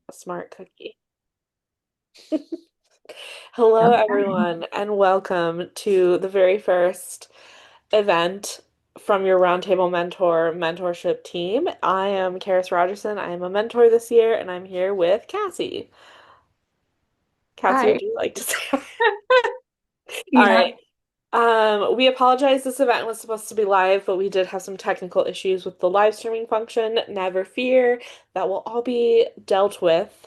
A smart cookie. Hello, Okay. everyone, and welcome to the very first event from your Roundtable Mentor mentorship team. I am Karis Rogerson. I am a mentor this year, and I'm here with Cassie. Cassie, Hi. would you like to say? All Yeah. right. We apologize. This event was supposed to be live, but we did have some technical issues with the live streaming function. Never fear, that will all be dealt with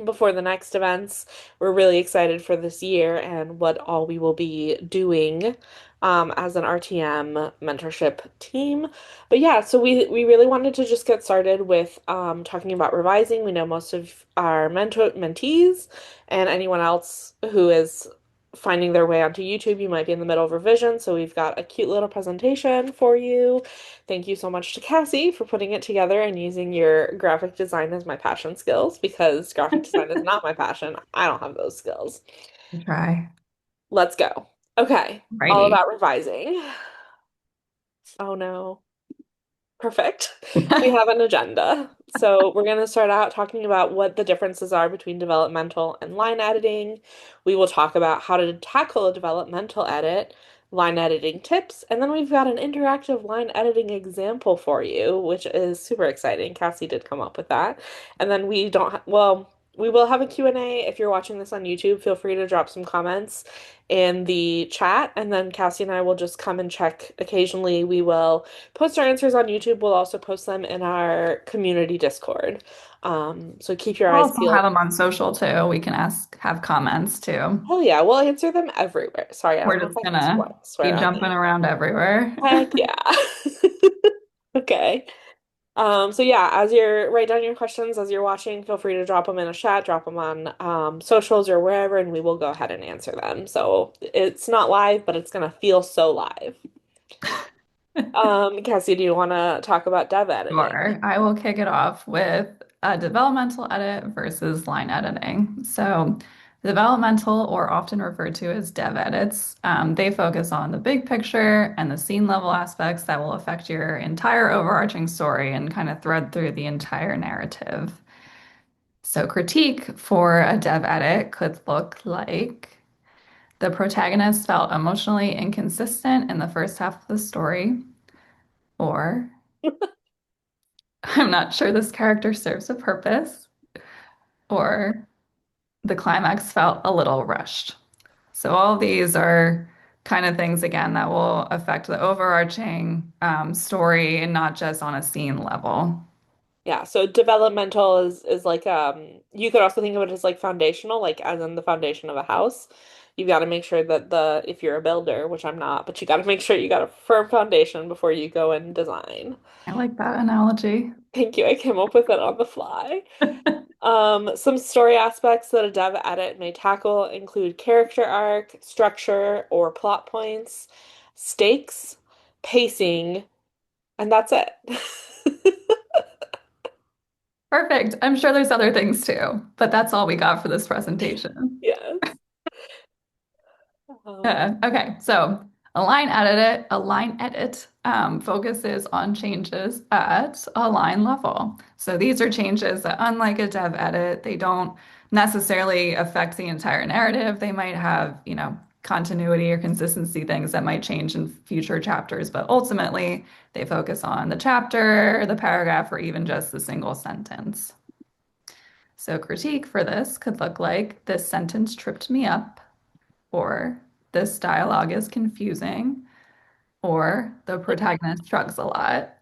before the next events. We're really excited for this year and what all we will be doing as an RTM mentorship team. But yeah, so we really wanted to just get started with talking about revising. We know most of our mentees and anyone else who is finding their way onto YouTube, you might be in the middle of revision. So we've got a cute little presentation for you. Thank you so much to Cassie for putting it together and using your graphic design as my passion skills because graphic design is not my passion. I don't have those skills. Try. Let's go. Okay, all Righty. about revising. Oh no. Perfect. We have an agenda. So we're going to start out talking about what the differences are between developmental and line editing. We will talk about how to tackle a developmental edit, line editing tips, and then we've got an interactive line editing example for you, which is super exciting. Cassie did come up with that. And then we don't ha well, we will have a Q&A. If you're watching this on YouTube, feel free to drop some comments in the chat, and then Cassie and I will just come and check occasionally. We will post our answers on YouTube. We'll also post them in our community Discord. So keep your We'll eyes also have peeled. them on social too. We can have comments too. Oh yeah, we'll answer them everywhere. Sorry, I don't We're know if just I can gonna swear be on jumping the around everywhere. heck yeah. Okay. So yeah, as you're write down your questions as you're watching, feel free to drop them in a chat, drop them on socials or wherever, and we will go ahead and answer them. So it's not live, but it's gonna feel so live. Cassie, do you want to talk about dev editing? Sure. I will kick it off with a developmental edit versus line editing. So, developmental, or often referred to as dev edits, they focus on the big picture and the scene level aspects that will affect your entire overarching story and kind of thread through the entire narrative. So, critique for a dev edit could look like the protagonist felt emotionally inconsistent in the first half of the story, or I'm not sure this character serves a purpose, or the climax felt a little rushed. So, all of these are kind of things, again, that will affect the overarching story and not just on a scene level. Yeah, so developmental is like you could also think of it as like foundational, like as in the foundation of a house. You've got to make sure that the if you're a builder, which I'm not, but you got to make sure you got a firm foundation before you go and design. I like that analogy. Thank you. I came up with it on the fly. Some story aspects that a dev edit may tackle include character arc, structure or plot points, stakes, pacing, and that's it. Perfect. I'm sure there's other things too, but that's all we got for this presentation. Yes. Um, Okay, so a line edit focuses on changes at a line level. So these are changes that, unlike a dev edit, they don't necessarily affect the entire narrative. They might have, continuity or consistency things that might change in future chapters, but ultimately they focus on the chapter, the paragraph, or even just the single sentence. So critique for this could look like this sentence tripped me up, or this dialogue is confusing, or the protagonist shrugs a lot.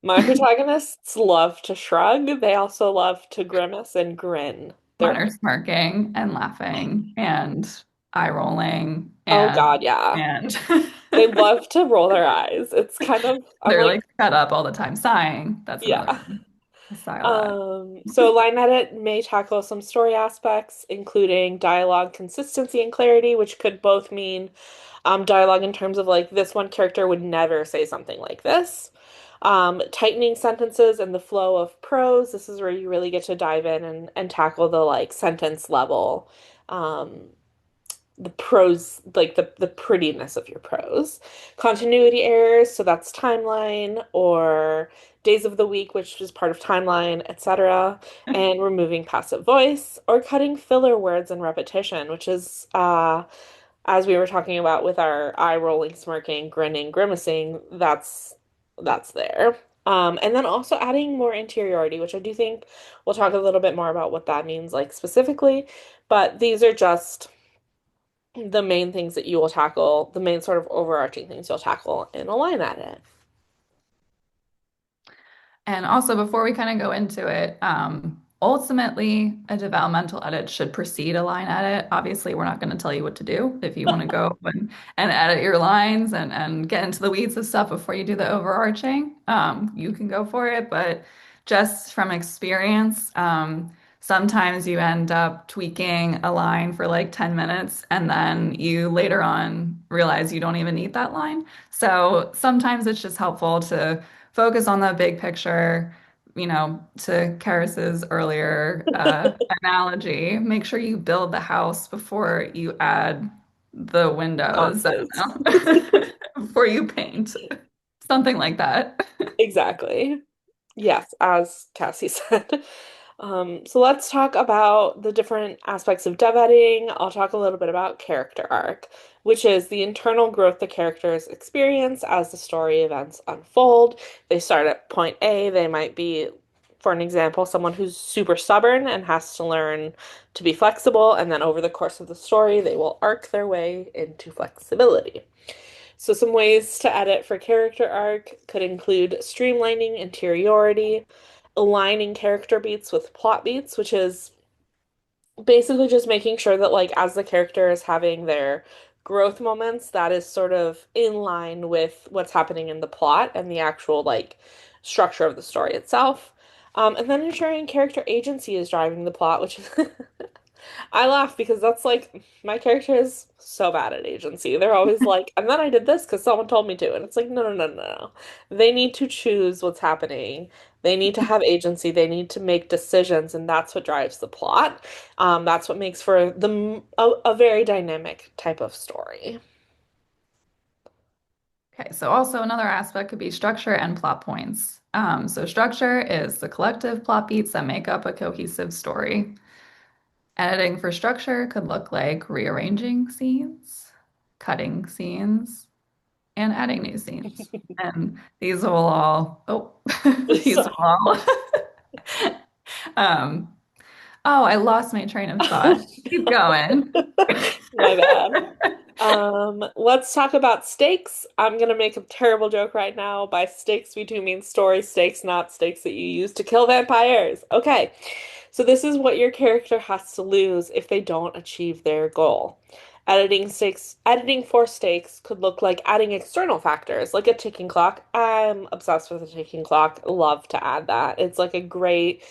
My protagonists love to shrug. They also love to grimace and grin. Mine They're, are smirking and laughing and eye rolling oh and God, yeah. and They love to roll their eyes. It's kind of, I'm they're like, like shut up all the time, sighing. That's another yeah. one. A style that. So line edit may tackle some story aspects, including dialogue consistency and clarity, which could both mean dialogue in terms of like this one character would never say something like this. Tightening sentences and the flow of prose. This is where you really get to dive in and tackle the like sentence level, um, the prose, like the prettiness of your prose. Continuity errors, so that's timeline or days of the week, which is part of timeline, etc. And removing passive voice or cutting filler words and repetition, which is as we were talking about with our eye rolling, smirking, grinning, grimacing, that's there. And then also adding more interiority, which I do think we'll talk a little bit more about what that means, like specifically. But these are just the main things that you will tackle, the main sort of overarching things you'll tackle in a line edit. And also, before we kind of go into it, ultimately, a developmental edit should precede a line edit. Obviously, we're not going to tell you what to do. If you want to go and edit your lines and get into the weeds of stuff before you do the overarching, you can go for it. But just from experience, sometimes you end up tweaking a line for like 10 minutes and then you later on realize you don't even need that line. So sometimes it's just helpful to focus on the big picture, to Karis's earlier analogy, make sure you build the house before you add the windows, I Sconces. don't know, before you paint, something like that. Exactly. Yes, as Cassie said. So let's talk about the different aspects of dev editing. I'll talk a little bit about character arc, which is the internal growth the characters experience as the story events unfold. They start at point A. They might be, for an example, someone who's super stubborn and has to learn to be flexible, and then over the course of the story, they will arc their way into flexibility. So some ways to edit for character arc could include streamlining interiority, aligning character beats with plot beats, which is basically just making sure that like as the character is having their growth moments, that is sort of in line with what's happening in the plot and the actual like structure of the story itself. And then ensuring character agency is driving the plot, which is I laugh because that's like my character is so bad at agency. They're always like, and then I did this because someone told me to. And it's like, no, no, no, no, no. They need to choose what's happening. They need to have agency. They need to make decisions, and that's what drives the plot. That's what makes for a very dynamic type of story. Okay, so also another aspect could be structure and plot points. So structure is the collective plot beats that make up a cohesive story. Editing for structure could look like rearranging scenes, cutting scenes, and adding new scenes. And these will all, these will Sorry. all, um, oh, I lost my train of thought. Keep going. My bad. Let's talk about stakes. I'm gonna make a terrible joke right now. By stakes, we do mean story stakes, not stakes that you use to kill vampires. Okay, so this is what your character has to lose if they don't achieve their goal. Editing for stakes could look like adding external factors, like a ticking clock. I'm obsessed with a ticking clock. Love to add that. It's like a great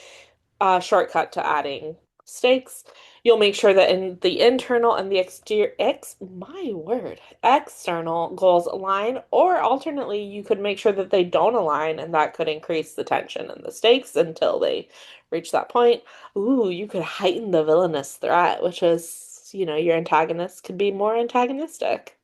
shortcut to adding stakes. You'll make sure that in the internal and the my word, external goals align, or alternately, you could make sure that they don't align, and that could increase the tension and the stakes until they reach that point. Ooh, you could heighten the villainous threat, which is, your antagonist could be more antagonistic.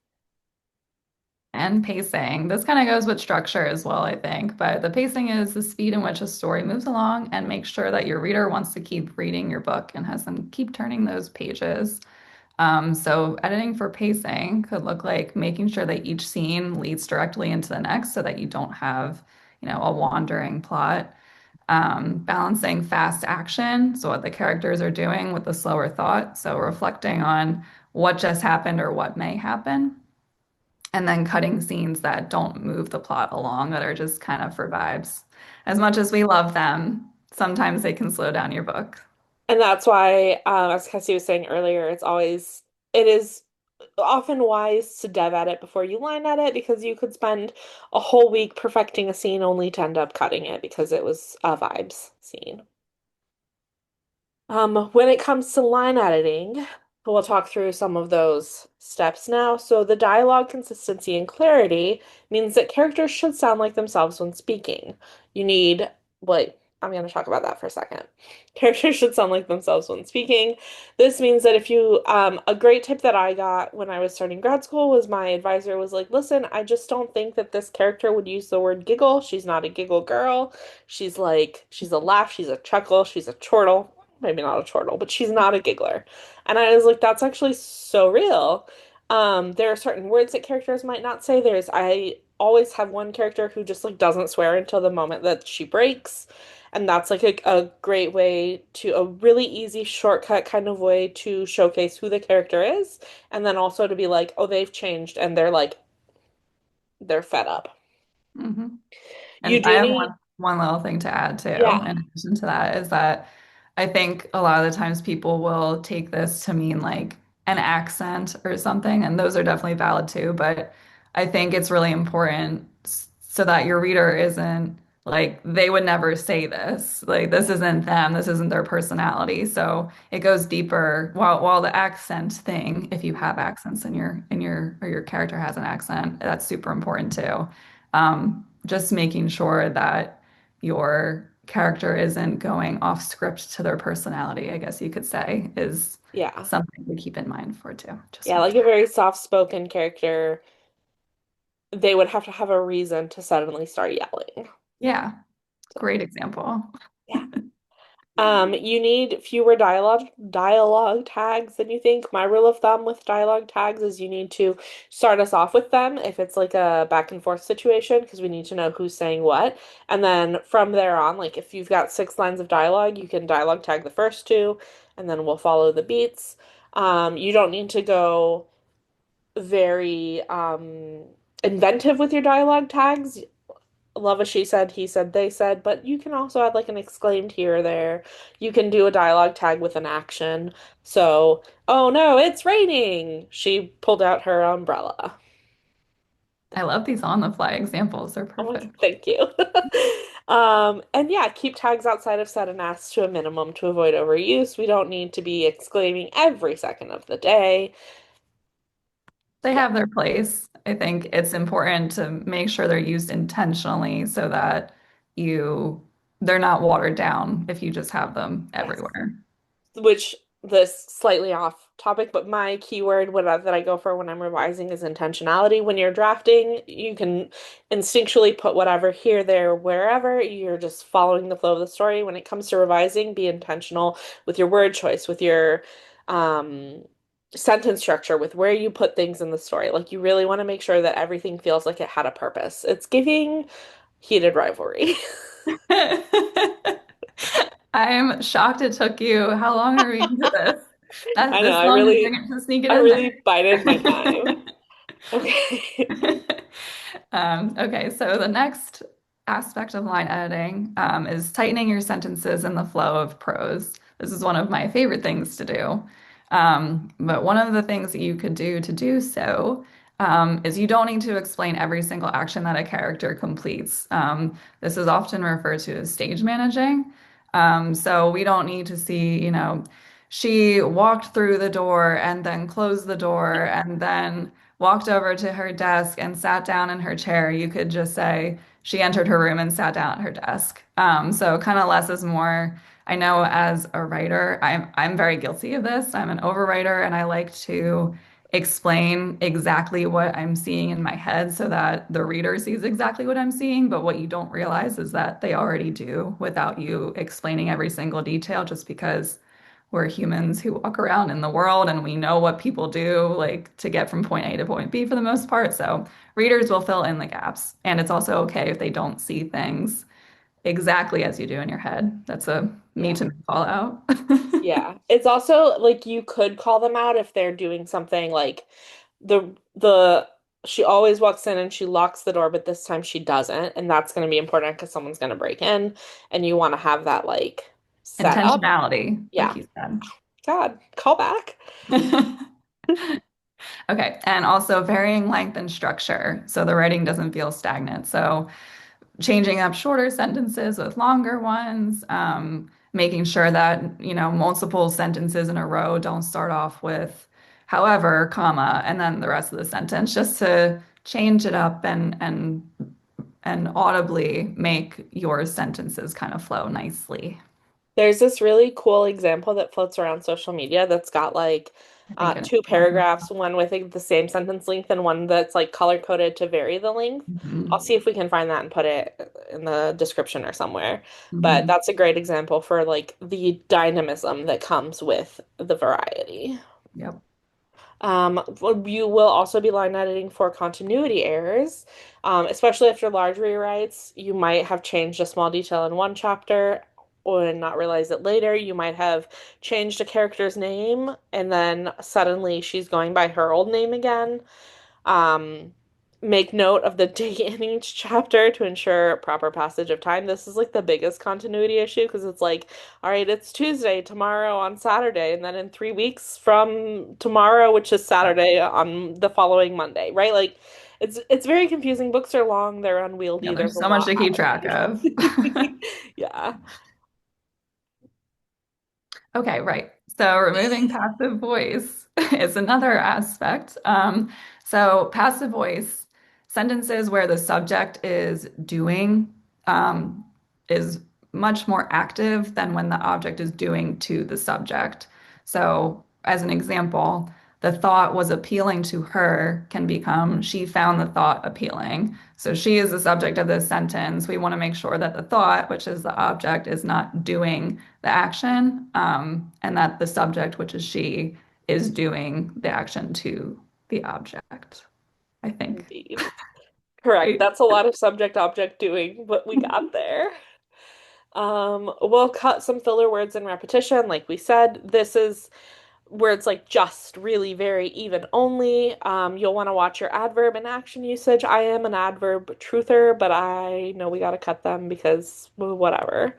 And pacing. This kind of goes with structure as well, I think. But the pacing is the speed in which a story moves along and make sure that your reader wants to keep reading your book and has them keep turning those pages. So editing for pacing could look like making sure that each scene leads directly into the next so that you don't have, a wandering plot. Balancing fast action, so what the characters are doing with the slower thought. So reflecting on what just happened or what may happen and then cutting scenes that don't move the plot along that are just kind of for vibes. As much as we love them, sometimes they can slow down your book. And that's why, as Cassie was saying earlier, it is often wise to dev edit before you line edit because you could spend a whole week perfecting a scene only to end up cutting it because it was a vibes scene. When it comes to line editing, we'll talk through some of those steps now. So the dialogue consistency and clarity means that characters should sound like themselves when speaking. You need what? I'm going to talk about that for a second. Characters should sound like themselves when speaking. This means that if you, a great tip that I got when I was starting grad school was my advisor was like, listen, I just don't think that this character would use the word giggle. She's not a giggle girl. She's like, she's a laugh, she's a chuckle, she's a chortle. Maybe not a chortle, but she's not a giggler. And I was like, that's actually so real. There are certain words that characters might not say. I always have one character who just like doesn't swear until the moment that she breaks. And that's like a great way to, a really easy shortcut kind of way to showcase who the character is. And then also to be like, oh, they've changed and they're like, they're fed up. hmm You And I do have need, one little thing to add too, yeah, in addition to that, is that I think a lot of the times people will take this to mean like an accent or something, and those are definitely valid too. But I think it's really important so that your reader isn't like they would never say this. Like this isn't them, this isn't their personality. So it goes deeper. While the accent thing, if you have accents in your or your character has an accent, that's super important too. Just making sure that your character isn't going off script to their personality, I guess you could say, is yeah. something to keep in mind for too. Just Yeah, wanted like to. a very soft-spoken character, they would have to have a reason to suddenly start yelling. Yeah, So, great example. yeah. You need fewer dialogue tags than you think. My rule of thumb with dialogue tags is you need to start us off with them if it's like a back and forth situation because we need to know who's saying what. And then from there on, like if you've got 6 lines of dialogue, you can dialogue tag the first two, and then we'll follow the beats. You don't need to go very inventive with your dialogue tags. Love a she said, he said, they said, but you can also add like an exclaimed here or there. You can do a dialogue tag with an action. So, oh no, it's raining. She pulled out her umbrella. I love these on the fly examples. They're Oh my God, perfect. thank you. And yeah, keep tags outside of set and ask to a minimum to avoid overuse. We don't need to be exclaiming every second of the day. They Yeah, have their place. I think it's important to make sure they're used intentionally so that you they're not watered down if you just have them yes. everywhere. Which this slightly off topic, but my keyword that I go for when I'm revising is intentionality. When you're drafting, you can instinctually put whatever here, there, wherever. You're just following the flow of the story. When it comes to revising, be intentional with your word choice, with your um, sentence structure, with where you put things in the story. Like you really want to make sure that everything feels like it had a purpose. It's giving heated rivalry. I'm shocked it took you. How long are we into this? That's I know, this long to sneak it I in really there. bided my time. Okay. Okay, so the next aspect of line editing is tightening your sentences in the flow of prose. This is one of my favorite things to do. But one of the things that you could do to do so is you don't need to explain every single action that a character completes. This is often referred to as stage managing. So we don't need to see, she walked through the door and then closed the door and then walked over to her desk and sat down in her chair. You could just say she entered her room and sat down at her desk. So kind of less is more. I know as a writer, I'm very guilty of this. I'm an overwriter and I like to explain exactly what I'm seeing in my head so that the reader sees exactly what I'm seeing. But what you don't realize is that they already do without you explaining every single detail just because we're humans who walk around in the world and we know what people do like to get from point A to point B for the most part. So readers will fill in the gaps. And it's also okay if they don't see things exactly as you do in your head. That's a me Yeah. to me call out. Yeah. It's also like you could call them out if they're doing something like the she always walks in and she locks the door, but this time she doesn't, and that's going to be important because someone's going to break in, and you want to have that like set up. Intentionality, like Yeah. you said. God, call back. Okay, and also varying length and structure so the writing doesn't feel stagnant. So changing up shorter sentences with longer ones, making sure that, multiple sentences in a row don't start off with however, comma, and then the rest of the sentence just to change it up and and audibly make your sentences kind of flow nicely. There's this really cool example that floats around social media that's got like I think I know two what you're talking paragraphs, one with like, the same sentence length and one that's like color coded to vary the length. I'll about. see if we can find that and put it in the description or somewhere. But Hmm. that's a great example for like the dynamism that comes with the variety. Yep. You will also be line editing for continuity errors, especially after large rewrites. You might have changed a small detail in one chapter or not realize it later. You might have changed a character's name and then suddenly she's going by her old name again. Um, make note of the date in each chapter to ensure proper passage of time. This is like the biggest continuity issue because it's like, all right, it's Tuesday, tomorrow on Saturday, and then in 3 weeks from tomorrow, which is Yep. Saturday, on the following Monday, right? Like it's very confusing. Books are long, they're Yeah, unwieldy, there's there's a so much lot to keep track happening. of. Yeah. Okay, right. So removing passive voice is another aspect. So passive voice, sentences where the subject is doing, um, is much more active than when the object is doing to the subject. So as an example, the thought was appealing to her can become she found the thought appealing. So she is the subject of this sentence. We want to make sure that the thought, which is the object, is not doing the action, and that the subject, which is she, is doing the action to the object, I think. Indeed. Correct. Right. That's a lot of subject object doing, but we got there. We'll cut some filler words and repetition, like we said. This is where it's like just really very even only. You'll want to watch your adverb and action usage. I am an adverb truther, but I know we got to cut them because well, whatever.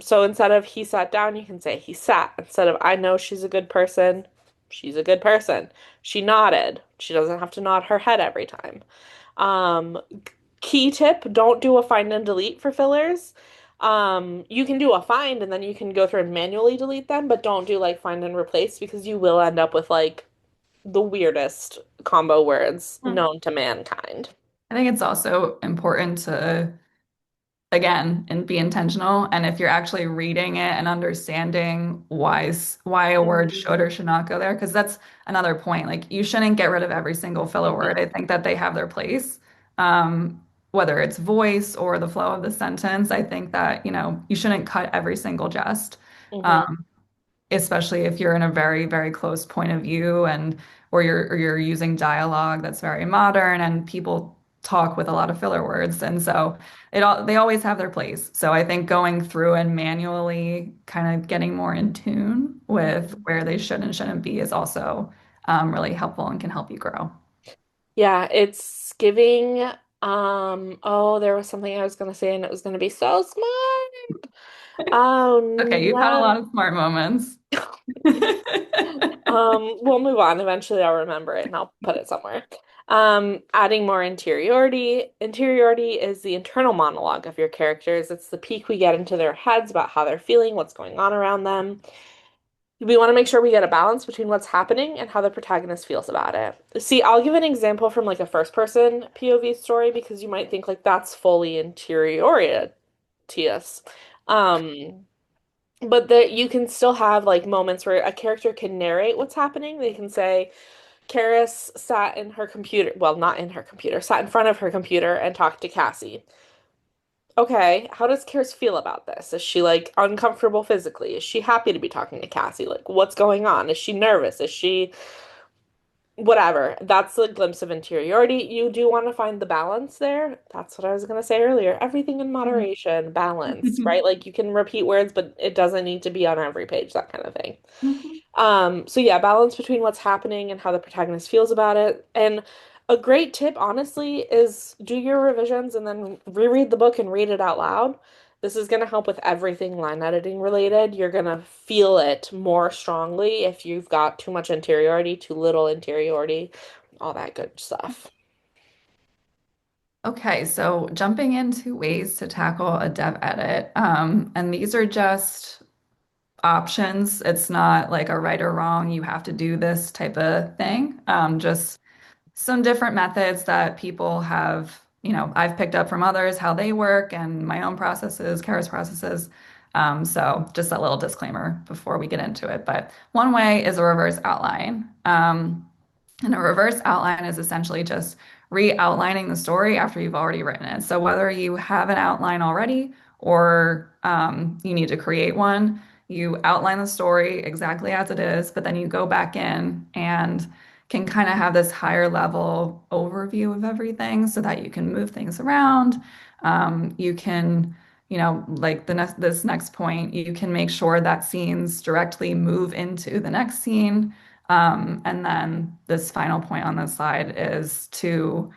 So instead of he sat down, you can say he sat. Instead of I know she's a good person, she's a good person. She nodded. She doesn't have to nod her head every time. Um, Key tip, don't do a find and delete for fillers. You can do a find and then you can go through and manually delete them, but don't do like find and replace because you will end up with like the weirdest combo words known to mankind. I think it's also important to, again, and be intentional. And if you're actually reading it and understanding why a word should Mhm. or should not go there, because that's another point. Like you shouldn't get rid of every single filler word. I No. think that they have their place. Whether it's voice or the flow of the sentence, I think that, you shouldn't cut every single jest. Hmm. Um, Especially if you're in a very, very close point of view and or you're using dialogue that's very modern and people talk with a lot of filler words. And so they always have their place. So I think going through and manually kind of getting more in tune with where they should and shouldn't be is also really helpful and can help you grow. Yeah, it's giving oh, there was something I was gonna say and it was gonna be so smart. Oh Okay, you've had a no. lot of smart moments. We'll move on. Eventually I'll remember it and I'll put it somewhere. Adding more interiority. Interiority is the internal monologue of your characters. It's the peek we get into their heads about how they're feeling, what's going on around them. We want to make sure we get a balance between what's happening and how the protagonist feels about it. See, I'll give an example from like a first person POV story because you might think like that's fully interiority to us. Um, but that you can still have like moments where a character can narrate what's happening. They can say, Karis sat in her computer, well, not in her computer, sat in front of her computer and talked to Cassy. Okay, how does Karis feel about this? Is she like uncomfortable physically? Is she happy to be talking to Cassy? Like, what's going on? Is she nervous? Is she whatever? That's a glimpse of interiority. You do want to find the balance there. That's what I was gonna say earlier. Everything in moderation, balance, right? Like you can repeat words, but it doesn't need to be on every page, that kind of thing. So yeah, balance between what's happening and how the protagonist feels about it. And a great tip, honestly, is do your revisions and then reread the book and read it out loud. This is going to help with everything line editing related. You're going to feel it more strongly if you've got too much interiority, too little interiority, all that good stuff. Okay, so jumping into ways to tackle a dev edit, and these are just options. It's not like a right or wrong, you have to do this type of thing. Just some different methods that people have I've picked up from others how they work and my own processes, Karis processes. So just a little disclaimer before we get into it. But one way is a reverse outline. And a reverse outline is essentially just re-outlining the story after you've already written it. So whether you have an outline already or you need to create one, you outline the story exactly as it is, but then you go back in and can kind of have this higher level overview of everything so that you can move things around. You can, like this next point, you can make sure that scenes directly move into the next scene. And then this final point on this slide is to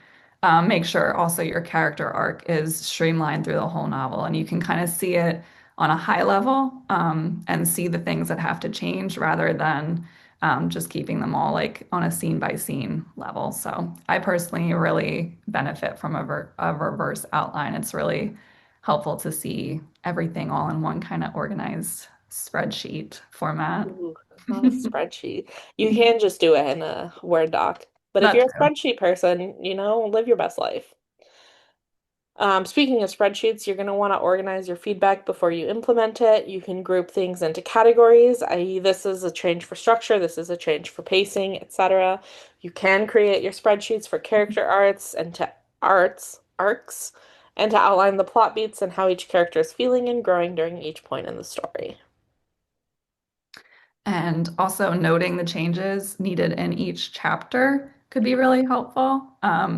make sure also your character arc is streamlined through the whole novel, and you can kind of see it on a high level and see the things that have to change rather than just keeping them all like on a scene by scene level. So I personally really benefit from a reverse outline. It's really helpful to see everything all in one kind of organized spreadsheet format. Ooh, not a spreadsheet. You can just do it in a Word doc. But if That you're a spreadsheet person, live your best life. Speaking of spreadsheets, you're going to want to organize your feedback before you implement it. You can group things into categories, i.e., this is a change for structure, this is a change for pacing, etc. You can create your spreadsheets for character arcs, and to outline the plot beats and how each character is feeling and growing during each point in the story. And also noting the changes needed in each chapter could be really helpful.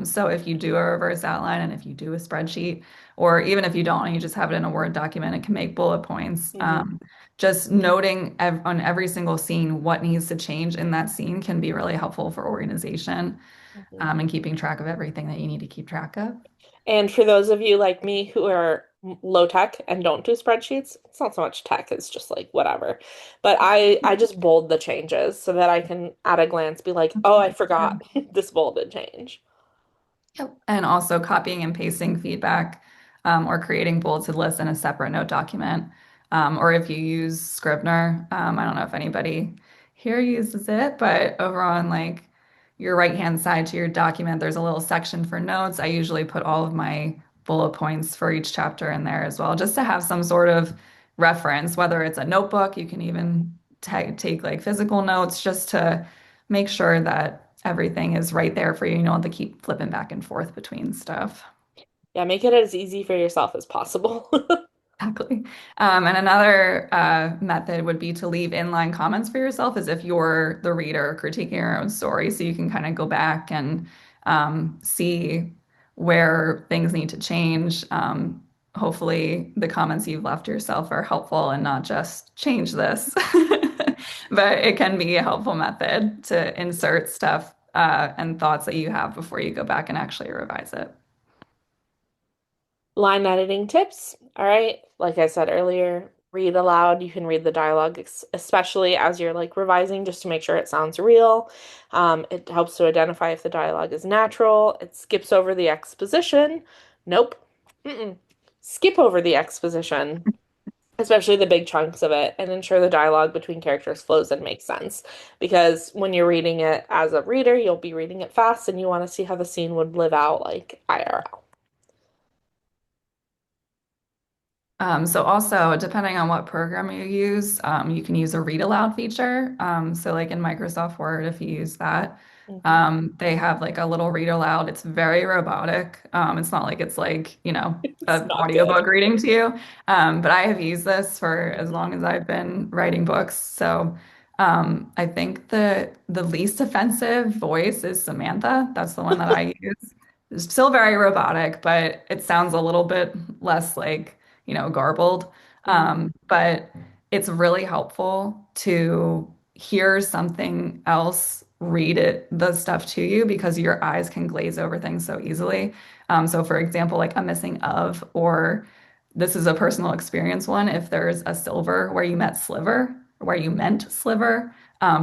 So if you do a reverse outline and if you do a spreadsheet, or even if you don't and you just have it in a Word document, it can make bullet points. Hmm. Just noting on every single scene what needs to change in that scene can be really helpful for organization Hmm. and keeping track of everything that you need to keep track of. And for those of you like me who are low tech and don't do spreadsheets, it's not so much tech, it's just like whatever. But I just bold the changes so that I can at a glance be like, "Oh, I forgot this bolded change." Yep. And also copying and pasting feedback or creating bulleted lists in a separate note document. Or if you use Scrivener, I don't know if anybody here uses it, but over on like your right-hand side to your document, there's a little section for notes. I usually put all of my bullet points for each chapter in there as well, just to have some sort of reference, whether it's a notebook, you can even take like physical notes just to make sure that everything is right there for you. You don't have to keep flipping back and forth between stuff. Yeah, make it as easy for yourself as possible. Exactly. And another method would be to leave inline comments for yourself as if you're the reader critiquing your own story. So you can kind of go back and see where things need to change. Hopefully, the comments you've left yourself are helpful and not just change this. But it can be a helpful method to insert stuff and thoughts that you have before you go back and actually revise it. Line editing tips. All right. Like I said earlier, read aloud. You can read the dialogue, especially as you're like revising, just to make sure it sounds real. It helps to identify if the dialogue is natural. It skips over the exposition. Nope. Mm-mm. Skip over the exposition, especially the big chunks of it, and ensure the dialogue between characters flows and makes sense. Because when you're reading it as a reader, you'll be reading it fast and you want to see how the scene would live out like IRL. So also, depending on what program you use, you can use a read aloud feature. So like in Microsoft Word, if you use that, Mhm. they have like a little read aloud. It's very robotic. It's not like it's like, It's an not good. audiobook reading to you. But I have used this for as long as I've been writing books. So I think the least offensive voice is Samantha. That's the one that I use. It's still very robotic, but it sounds a little bit less like garbled. Mhm. But it's really helpful to hear something else read the stuff to you because your eyes can glaze over things so easily. So for example, like a missing of, or this is a personal experience one, if there's a silver where you met sliver, where you meant sliver,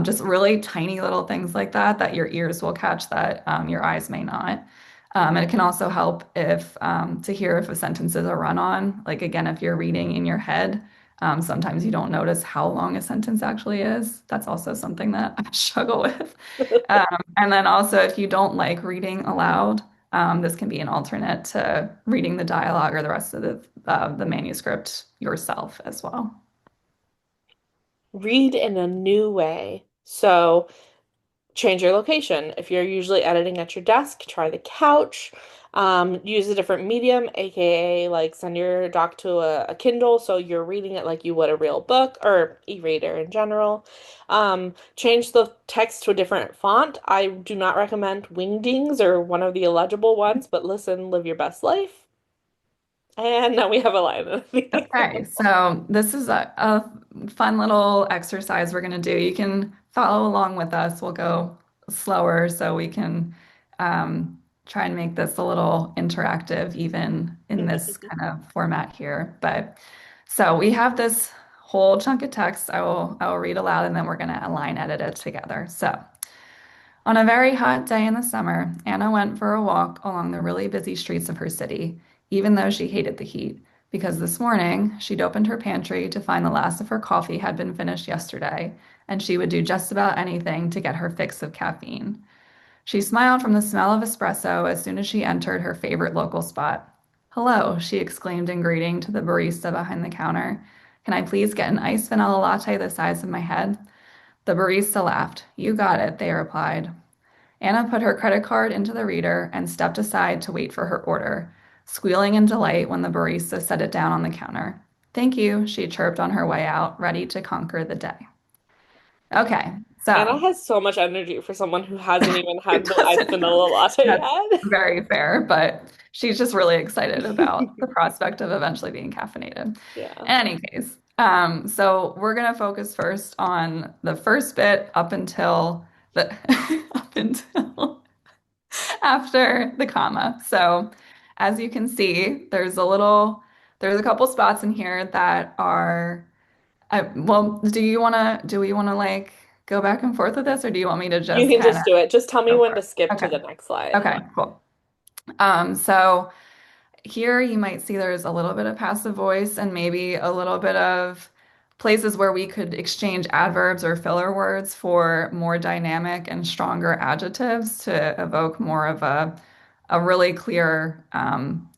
just really tiny little things like that that your ears will catch that your eyes may not. And it can also help if to hear if a sentence is a run-on. Like again, if you're reading in your head, sometimes you don't notice how long a sentence actually is. That's also something that I struggle with. Um, and then also, if you don't like reading aloud, This can be an alternate to reading the dialogue or the rest of the manuscript yourself as well. Read in a new way. So change your location. If you're usually editing at your desk, try the couch. Use a different medium, aka like send your doc to a Kindle so you're reading it like you would a real book or e-reader in general. Change the text to a different font. I do not recommend Wingdings or one of the illegible ones, but listen, live your best life. And now we have a line of the Okay, so this is a fun little exercise we're going to do. You can follow along with us. We'll go slower so we can try and make this a little interactive, even in this kind of format here. But so we have this whole chunk of text. I will read aloud, and then we're going to line edit it together. So. On a very hot day in the summer, Anna went for a walk along the really busy streets of her city, even though she hated the heat, because this morning she'd opened her pantry to find the last of her coffee had been finished yesterday, and she would do just about anything to get her fix of caffeine. She smiled from the smell of espresso as soon as she entered her favorite local spot. Hello, she exclaimed in greeting to the barista behind the counter. Can I please get an iced vanilla latte the size of my head? The barista laughed. You got it, they replied. Anna put her credit card into the reader and stepped aside to wait for her order, squealing in delight when the barista set it down on the counter. Thank you, she chirped on her way out, ready to conquer the day. Okay, Anna so has so much energy for someone who hasn't even it had the iced doesn't. vanilla latte That's yet. very fair, but she's just really excited about the prospect of eventually being caffeinated. In Yeah. any case, so we're gonna focus first on the first bit up until the up until after the comma. So as you can see, there's a couple spots in here that are, well, do we want to like go back and forth with this, or do you want me to You just can kind of just do it. Just tell me go when for to it? skip to Okay. the next slide. Okay, cool. So here you might see there's a little bit of passive voice and maybe a little bit of places where we could exchange adverbs or filler words for more dynamic and stronger adjectives to evoke more of a really clear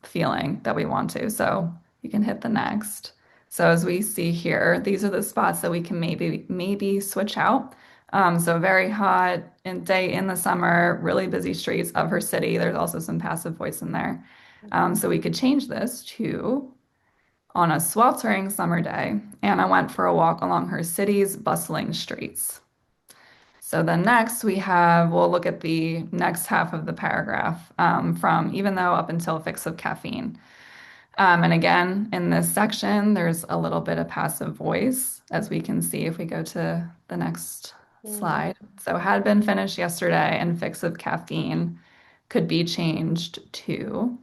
feeling that we want to. So you can hit the next. So as we see here, these are the spots that we can maybe switch out. So very hot day in the summer, really busy streets of her city. There's also some passive voice in there. So we could change this to on a sweltering summer day, Anna went for a walk along her city's bustling streets. So then next we'll look at the next half of the paragraph from even though up until fix of caffeine. And again, in this section, there's a little bit of passive voice, as we can see if we go to the next Mhm. slide. So had been finished yesterday and fix of caffeine could be changed to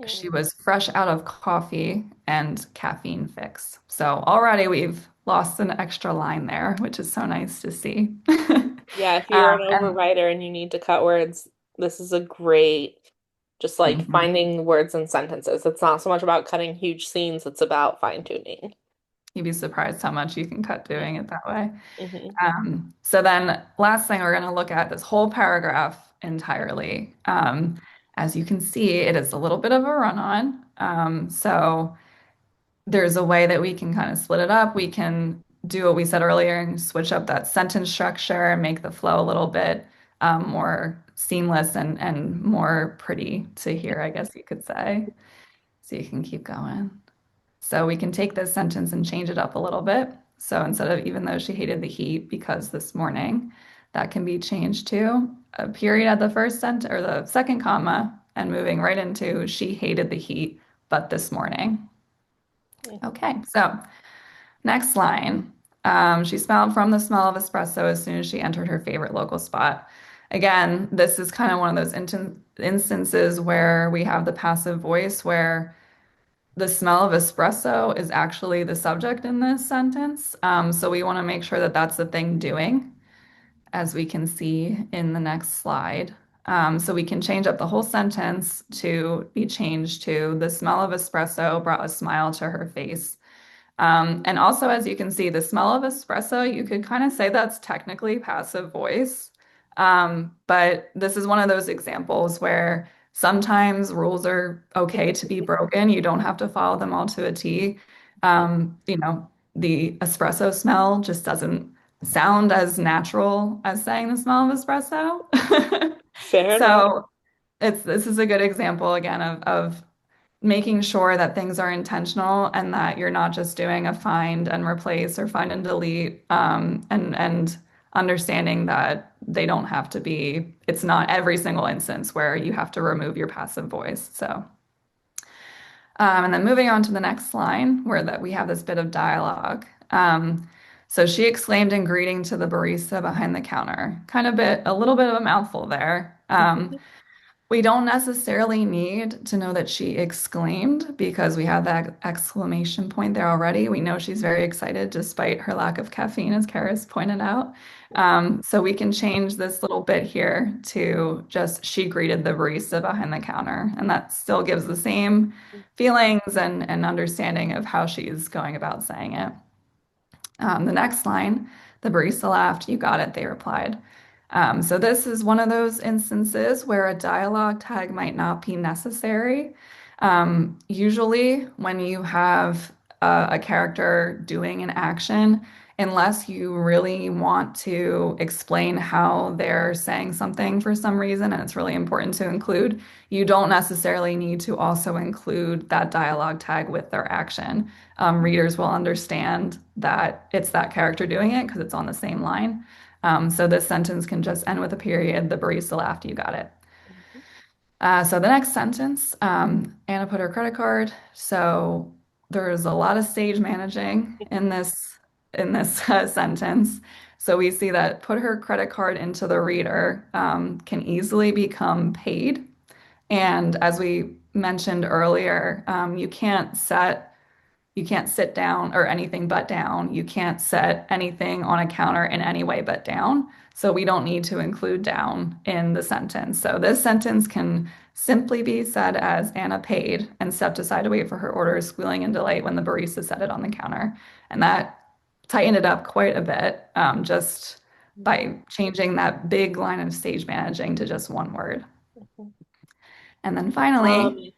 she Mhm. was fresh out of coffee and caffeine fix. So already we've lost an extra line there, which is so nice to see. Yeah, if you're an And overwriter and you need to cut words, this is a great, just like mhm, finding words and sentences. It's not so much about cutting huge scenes, it's about fine tuning. you'd be surprised how much you can cut doing it that way. Hmm. So then last thing, we're going to look at this whole paragraph entirely. As you can see, it is a little bit of a run-on. So there's a way that we can kind of split it up. We can do what we said earlier and switch up that sentence structure and make the flow a little bit more seamless and more pretty to hear, I guess you could say. So you can keep going. So we can take this sentence and change it up a little bit. So instead of even though she hated the heat because this morning, that can be changed to a period at the first sentence or the second comma and moving right into she hated the heat, but this morning. Okay, so next line. She smelled from the smell of espresso as soon as she entered her favorite local spot. Again, this is kind of one of those instances where we have the passive voice where the smell of espresso is actually the subject in this sentence. So we want to make sure that that's the thing doing, as we can see in the next slide. So we can change up the whole sentence to be changed to the smell of espresso brought a smile to her face. And also, as you can see, the smell of espresso, you could kind of say that's technically passive voice. But this is one of those examples where sometimes rules are okay to be broken. You don't have to follow them all to a T. You know, the espresso smell just doesn't sound as natural as saying the smell of espresso. Fair enough. So this is a good example again of making sure that things are intentional and that you're not just doing a find and replace or find and delete, and understanding that they don't have to be, it's not every single instance where you have to remove your passive voice. So, and then moving on to the next line where that we have this bit of dialogue. So she exclaimed in greeting to the barista behind the counter. A little bit of a mouthful there. We don't necessarily need to know that she exclaimed because we have that exclamation point there already. We know she's very excited despite her lack of caffeine, as Karis pointed out. So we can change this little bit here to just she greeted the barista behind the counter. And that still gives the same feelings and understanding of how she's going about saying it. The next line, the barista laughed. You got it, they replied. So this is one of those instances where a dialogue tag might not be necessary. Usually, when you have a character doing an action, unless you really want to explain how they're saying something for some reason, and it's really important to include, you don't necessarily need to also include that dialogue tag with their action. Readers will understand that it's that character doing it because it's on the same line. So this sentence can just end with a period. The barista laughed, you got it. So the next sentence, Anna put her credit card. So there's a lot of stage managing in this sentence. So we see that put her credit card into the reader can easily become paid. And as we mentioned earlier, you can't sit down or anything but down. You can't set anything on a counter in any way but down. So we don't need to include down in the sentence. So this sentence can simply be said as Anna paid and stepped aside to wait for her order, squealing in delight when the barista set it on the counter. And that tightened it up quite a bit, just by changing that big line of stage managing to just one word. And then Um, finally,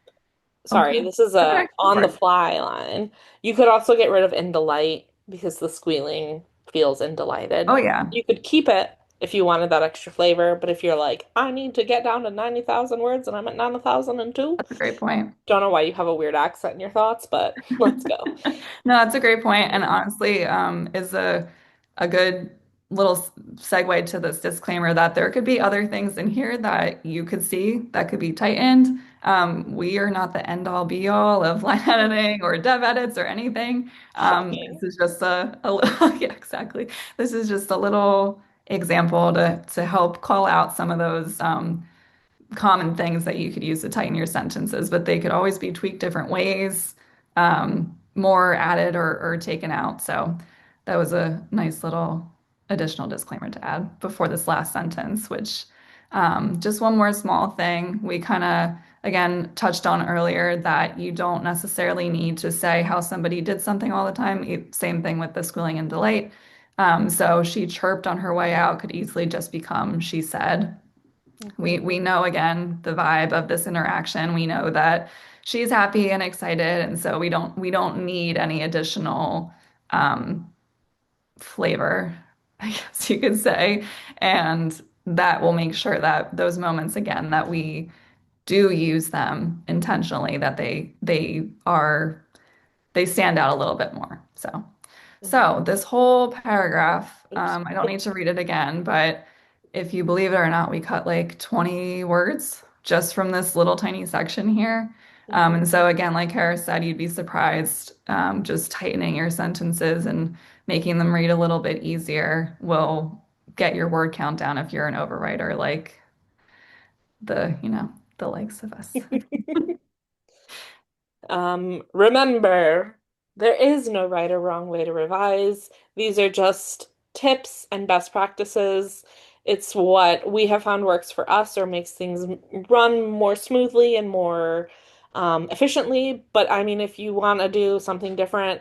Sorry, okay, this is okay, a go on for the it. fly line. You could also get rid of in delight because the squealing feels Oh indelighted. yeah, You could keep it if you wanted that extra flavor, but if you're like, I need to get down to 90,000 words and I'm at 9,002, that's a great point. don't know why you have a weird accent in your thoughts, but let's go. No, that's a great point, and honestly, is a good little segue to this disclaimer that there could be other things in here that you could see that could be tightened. We are not the end all be all of line editing or dev edits or anything. Shocking. This is just a little, yeah, exactly. This is just a little example to help call out some of those common things that you could use to tighten your sentences, but they could always be tweaked different ways, more added or taken out. So that was a nice little additional disclaimer to add before this last sentence, which just one more small thing. We kind of, again, touched on earlier that you don't necessarily need to say how somebody did something all the time. Same thing with the squealing and delight. So she chirped on her way out could easily just become she said. We Mhm. we know again the vibe of this interaction. We know that she's happy and excited, and so we don't need any additional um, flavor, I guess you could say. And that will make sure that those moments again that we do use them intentionally, that they stand out a little bit more. Mhm. So this whole paragraph, Oops. I don't need to read it again, but if you believe it or not, we cut like 20 words just from this little tiny section here. Mhm. And so again, like Harris said, you'd be surprised. Just tightening your sentences and making them read a little bit easier will get your word count down if you're an overwriter like the likes of us. Remember, there is no right or wrong way to revise. These are just tips and best practices. It's what we have found works for us or makes things run more smoothly and more efficiently. But I mean, if you want to do something different,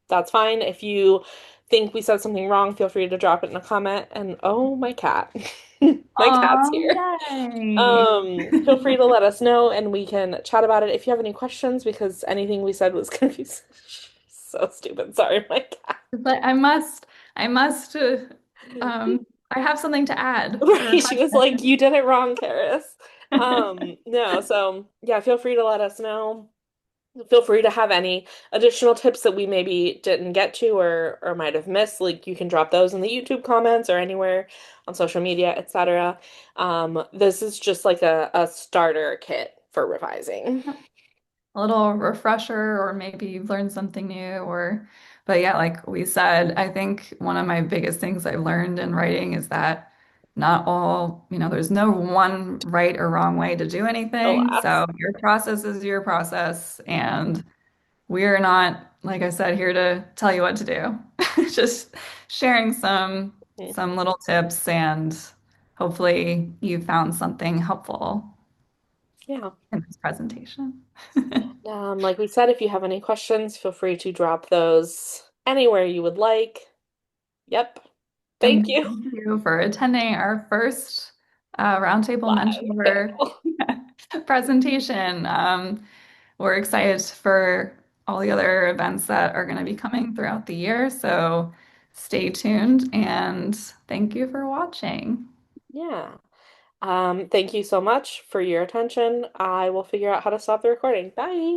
that's fine. If you think we said something wrong, feel free to drop it in a comment. And oh, my cat. My cat's Oh, here. yay. Feel free to let us know and we can chat about it if you have any questions because anything we said was confusing. So stupid. Sorry, my cat. But I must, I have something to add or a Right. She was like, question. you did it wrong, Karis. No, so yeah, feel free to let us know. Feel free to have any additional tips that we maybe didn't get to or might have missed. Like you can drop those in the YouTube comments or anywhere on social media, etc. This is just like a starter kit for revising. A little refresher, or maybe you've learned something new, or, but yeah, like we said, I think one of my biggest things I've learned in writing is that not all, there's no one right or wrong way to do anything. Alas. So your process is your process, and we're not, like I said, here to tell you what to do. Just sharing some little tips, and hopefully you found something helpful Yeah. in this presentation. Like we said, if you have any questions, feel free to drop those anywhere you would like. Yep. Thank And you. thank you for attending our first Roundtable Live Mentor panel. presentation. We're excited for all the other events that are going to be coming throughout the year. So stay tuned and thank you for watching. Yeah. Thank you so much for your attention. I will figure out how to stop the recording. Bye.